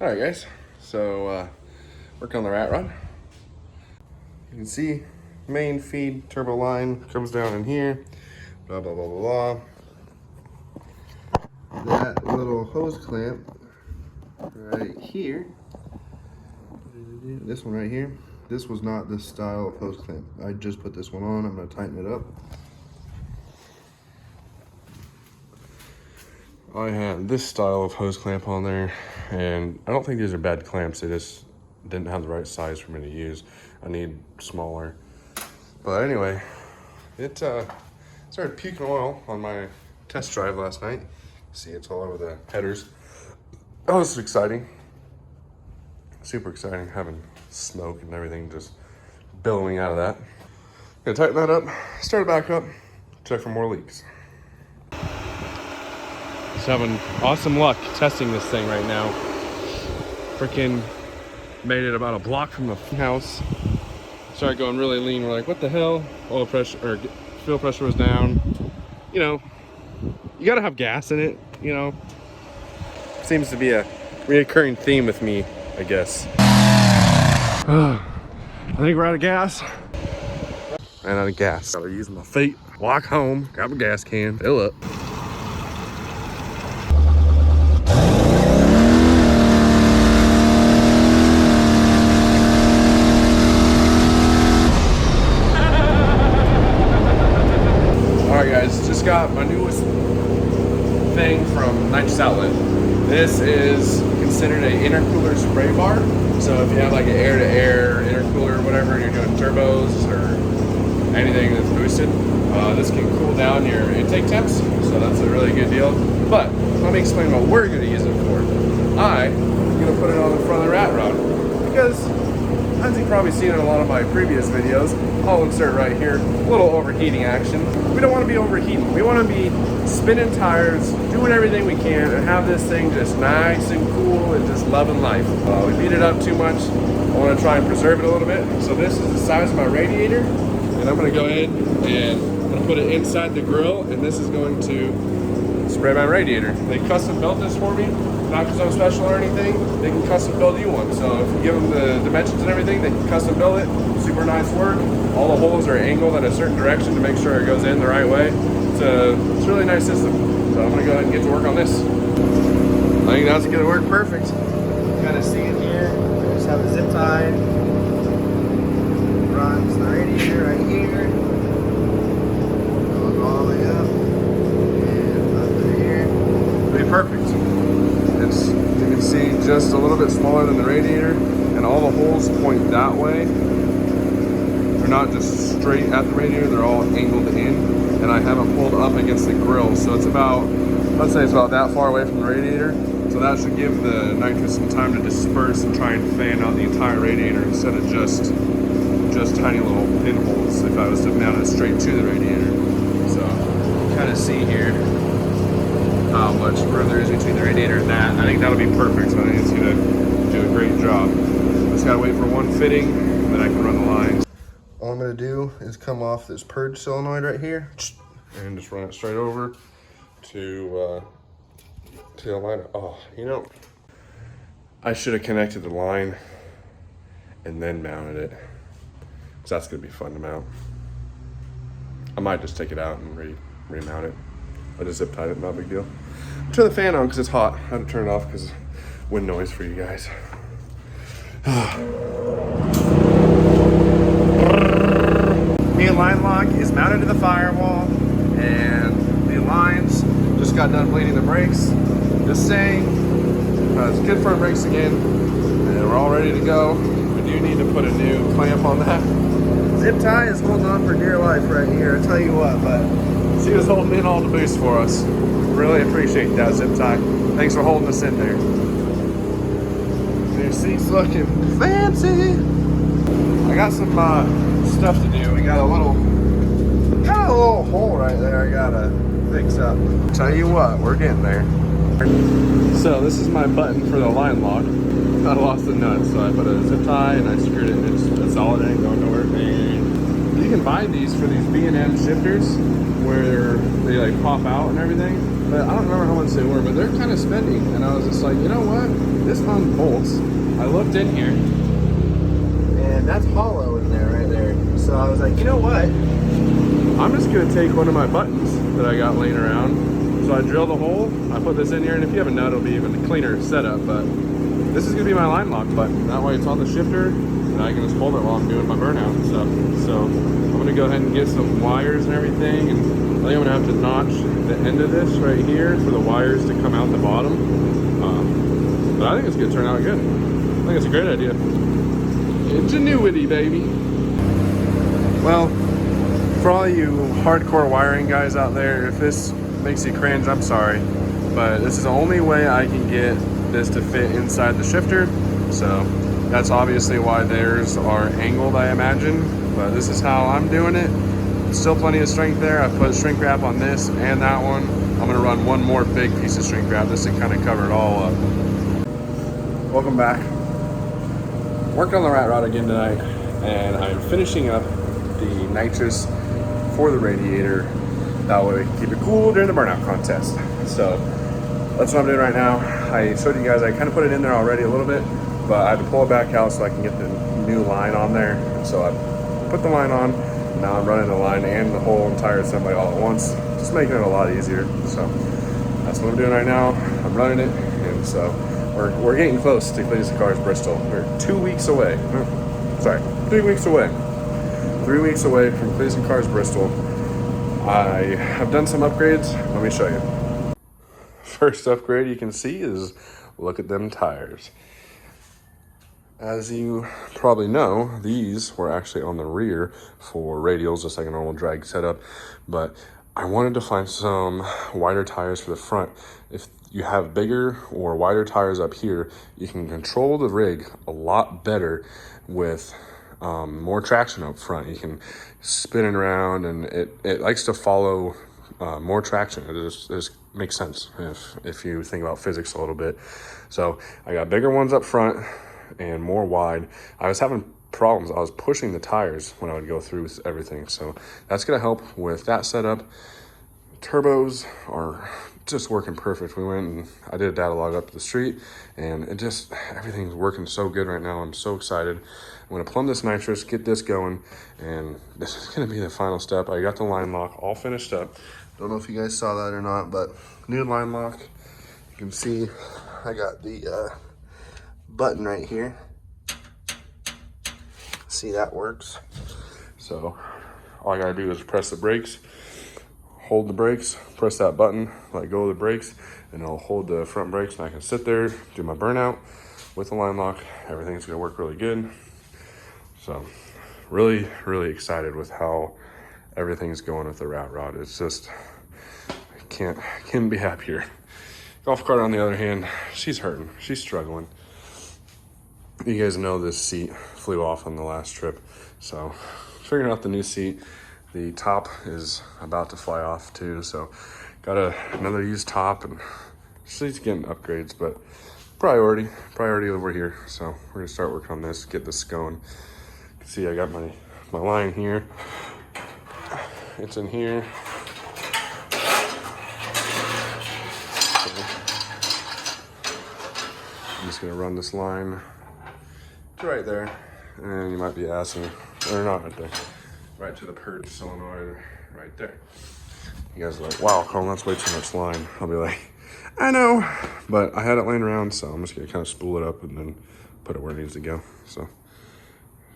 All right, guys. So working on the Ratrod. You can see main feed turbo line comes down in here. Blah blah blah blah blah. That little hose clamp right here. This one right here. This was not this style of hose clamp. I just put this one on. I'm gonna tighten it up. I had this style of hose clamp on there, and I don't think these are bad clamps. They just didn't have the right size for me to use. I need smaller. But anyway, it started puking oil on my test drive last night. See, it's all over the headers. Oh, this is exciting. Super exciting, having smoke and everything just billowing out of that. Gonna tighten that up, start it back up, check for more leaks. Just having awesome luck testing this thing right now. Freaking made it about a block from the house. Started going really lean. We're like, what the hell? Oil pressure or fuel pressure was down. You know, you gotta have gas in it, you know. Seems to be a reoccurring theme with me, I guess. I think we're out of gas. Ran out of gas. Gotta use my feet, walk home, grab a gas can, fill up. Guys, just got my newest thing from Nitrous outlet. This is considered an intercooler spray bar. So if you have like an air-to-air intercooler or whatever, and you're doing turbos or anything that's boosted, this can cool down your intake temps. So that's a really good deal. But let me explain what we're going to use it for. I'm going to put it on the front of the Ratrod because, as you've probably seen in a lot of my previous videos, I'll insert right here, a little overheating action. We don't want to be overheating. We want to be spinning tires, doing everything we can, and have this thing just nice and cool and just loving life. We beat it up too much. I want to try and preserve it a little bit. So this is the size of my radiator, and I'm going to go ahead and I'm going to put it inside the grill, and this is going to spray my radiator. They custom built this for me. Not because I'm special or anything, they can custom build you one. So if you give them the dimensions and everything, they can custom build it. Super nice work. All the holes are angled in a certain direction to make sure it goes in the right way. It's a really nice system. So I'm gonna go ahead and get to work on this. I think that's gonna work perfect. You kind of see it here. I just have a zip tie. Runs the radiator right here. Goes all the way up. And under here. It'll be perfect. It's, you can see, just a little bit smaller than the radiator, and all the holes point that way. They're not just straight at the radiator, they're all angled in, and I have it pulled up against the grill, so it's about, let's say it's about that far away from the radiator, so that should give the nitrous some time to disperse and try and fan out the entire radiator instead of just tiny little pinholes if I was to mount it straight to the radiator. So you kind of see here how much room there is between the radiator and that. I think that'll be perfect, so I think it's gonna do a great job. Just gotta wait for one fitting, and then I can run the lines. All I'm gonna do is come off this purge solenoid right here, and just run it straight over to the line. Oh, you know, I should have connected the line and then mounted it, because that's gonna be fun to mount. I might just take it out and remount it. I just zip tied it, not a big deal. Turn the fan on because it's hot. I had to turn it off because wind noise for you guys. New line lock is mounted to the firewall, and the lines just got done bleeding the brakes. Just saying, it's good for brakes again, and we're all ready to go. We do need to put a new clamp on that. Zip tie is holding on for dear life right here. I tell you what, but she was holding in all the boost for us. Really appreciate that, zip tie. Thanks for holding us in there. Your seat's looking fancy. I got some stuff to do. We got a little hole right there I gotta fix up. Tell you what, we're getting there. So this is my button for the line lock. I lost the nut, so I put a zip tie and I screwed it, and it's solid, it ain't going nowhere. You can buy these for these B&M shifters where they like pop out and everything. But I don't remember how much they were, but they're kind of spendy. And I was just like, you know what? This unbolts. I looked in here and that's hollow in there right there. So I was like, you know what? I'm just gonna take one of my buttons that I got laying around. So I drilled a hole, I put this in here, and if you have a nut, it'll be even a cleaner setup. But this is gonna be my line lock button. That way it's on the shifter, and I can just hold it while I'm doing my burnout and stuff. So I'm gonna go ahead and get some wires and everything, and I think I'm gonna have to notch the end of this right here for the wires to come out the bottom. But I think it's gonna turn out good. I think it's a great idea. Ingenuity, baby. Well, for all you hardcore wiring guys out there, if this makes you cringe, I'm sorry. But this is the only way I can get this to fit inside the shifter. So that's obviously why theirs are angled, I imagine. But this is how I'm doing it. Still plenty of strength there. I put shrink wrap on this and that one. I'm gonna run one more big piece of shrink wrap just to kind of cover it all up. Welcome back. Worked on the Ratrod again tonight, and I'm finishing up the nitrous for the radiator. That way we can keep it cool during the burnout contest. So that's what I'm doing right now. I showed you guys, I kind of put it in there already a little bit, but I had to pull it back out so I can get the new line on there. And so I put the line on, and now I'm running the line and the whole entire assembly all at once, just making it a lot easier. So that's what I'm doing right now. I'm running it, and so we're getting close to Cletus and Cars Bristol. We're 2 weeks away. Sorry, 3 weeks away. 3 weeks away from Cletus and Cars Bristol. I have done some upgrades. Let me show you. First upgrade you can see is look at them tires. As you probably know, these were actually on the rear for radials, just like a normal drag setup, but I wanted to find some wider tires for the front. If you have bigger or wider tires up here, you can control the rig a lot better with more traction up front. You can spin it around, and it likes to follow more traction. It just makes sense if you think about physics a little bit. So I got bigger ones up front and more wide. I was having problems. I was pushing the tires when I would go through with everything. So that's gonna help with that setup. Turbos are just working perfect. We went and I did a data log up the street, and everything's working so good right now. I'm so excited. I'm gonna plumb this nitrous, get this going, and this is gonna be the final step. I got the line lock all finished up. Don't know if you guys saw that or not, but new line lock. You can see I got the button right here. See, that works. So all I gotta do is press the brakes, hold the brakes, press that button, let go of the brakes, and it'll hold the front brakes, and I can sit there, do my burnout with the line lock. Everything's gonna work really good. So really, really excited with how everything's going with the Ratrod. It's just, I can't be happier. Golf cart, on the other hand, she's hurting. She's struggling. You guys know this seat flew off on the last trip. So figuring out the new seat. The top is about to fly off too. So got another used top, and she's getting upgrades, but priority over here. So we're gonna start working on this, get this going. You can see I got my line here. It's in here. I'm just gonna run this line to right there, and you might be asking, or not right there, right to the purge solenoid right there. You guys are like, wow, Colin, that's way too much line. I'll be like, I know, but I had it laying around, so I'm just gonna kind of spool it up and then put it where it needs to go. So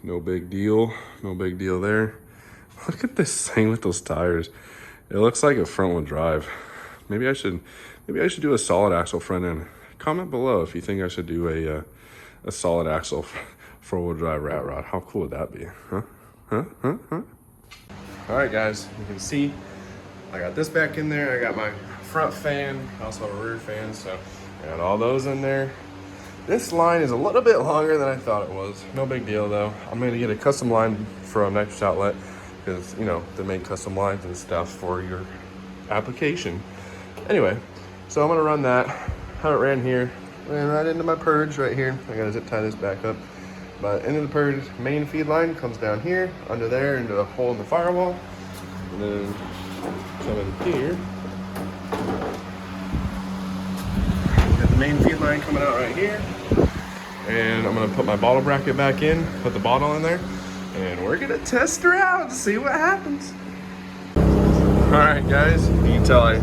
no big deal there. Look at this thing with those tires. It looks like a front wheel drive. Maybe I should do a solid axle front end. Comment below if you think I should do a solid axle 4-wheel drive Ratrod. How cool would that be? Huh? All right, guys, you can see I got this back in there. I got my front fan, I also have a rear fan, so I got all those in there. This line is a little bit longer than I thought it was. No big deal though. I'm gonna get a custom line from Nitrous Outlet, because you know they make custom lines and stuff for your application. Anyway, so I'm gonna run that, have it ran here, and right into my purge right here. I gotta zip tie this back up, But into the purge main feed line comes down here, under there, into the hole in the firewall. And then come in here. Got the main feed line coming out right here. And I'm gonna put my bottle bracket back in, put the bottle in there, and we're gonna test her out to see what happens. All right, guys, you can tell I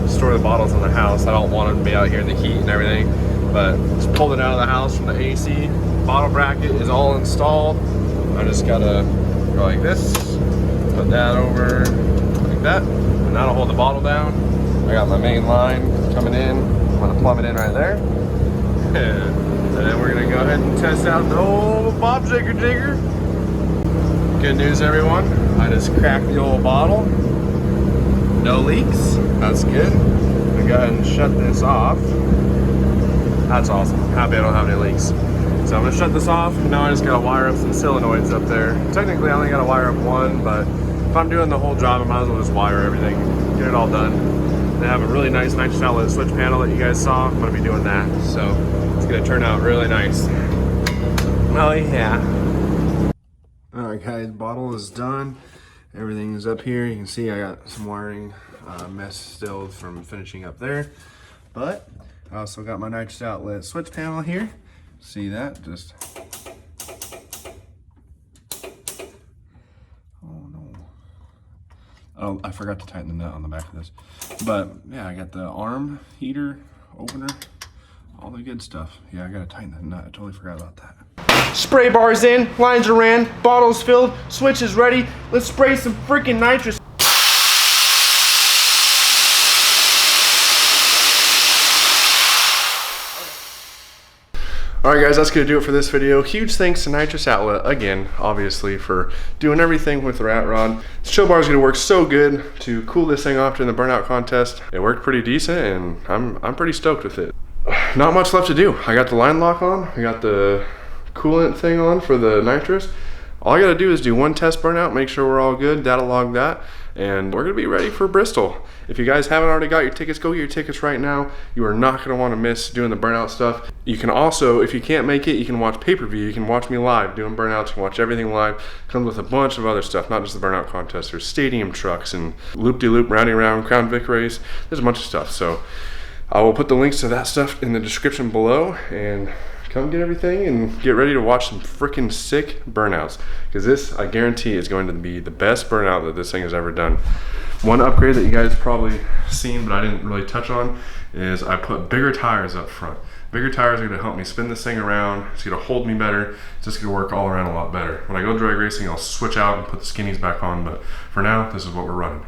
store the bottles in the house. I don't want them to be out here in the heat and everything, but just pulled it out of the house from the AC. Bottle bracket is all installed. I just gotta go like this, put that over like that, and that'll hold the bottle down. I got my main line coming in. I'm gonna plumb it in right there. And then we're gonna go ahead and test out the old Bob Jigger Jigger. Good news, everyone. I just cracked the old bottle. No leaks. That's good. I'm gonna go ahead and shut this off. That's awesome. Happy I don't have any leaks. So I'm gonna shut this off. Now I just gotta wire up some solenoids up there. Technically, I only gotta wire up one, but if I'm doing the whole job, I might as well just wire everything, get it all done. They have a really nice nitrous outlet switch panel that you guys saw. I'm gonna be doing that. So it's gonna turn out really nice. Oh yeah. All right, guys, bottle is done. Everything's up here. You can see I got some wiring mess still from finishing up there. But I also got my nitrous outlet switch panel here. See that? Just, oh no. Oh, I forgot to tighten the nut on the back of this. But yeah, I got the arm heater, opener, all the good stuff. Yeah, I gotta tighten that nut. I totally forgot about that. Spray bars in, lines are ran, bottles filled, switch is ready. Let's spray some freaking nitrous. Alright guys, that's going to do it for this video. Huge thanks to Nitrous Outlet, again, obviously, for doing everything with the Ratrod. This chill bar is going to work so good to cool this thing off during the burnout contest. It worked pretty decent, and I'm pretty stoked with it. Not much left to do. I got the line lock on, I got the coolant thing on for the nitrous. All I got to do is do one test burnout, make sure we're all good, data log that, and we're going to be ready for Bristol. If you guys haven't already got your tickets, go get your tickets right now. You are not going to want to miss doing the burnout stuff. You can also, if you can't make it, you can watch pay-per-view. You can watch me live doing burnouts. You can watch everything live. Comes with a bunch of other stuff, not just the burnout contest. There's stadium trucks and loop-de-loop, rounding around, Crown Vic race. There's a bunch of stuff. So I will put the links to that stuff in the description below, and come get everything and get ready to watch some freaking sick burnouts, because this, I guarantee, is going to be the best burnout that this thing has ever done. One upgrade that you guys probably seen but I didn't really touch on is I put bigger tires up front. Bigger tires are going to help me spin this thing around. It's going to hold me better. It's just going to work all around a lot better. When I go drag racing, I'll switch out and put the skinnies back on, but for now, this is what we're running.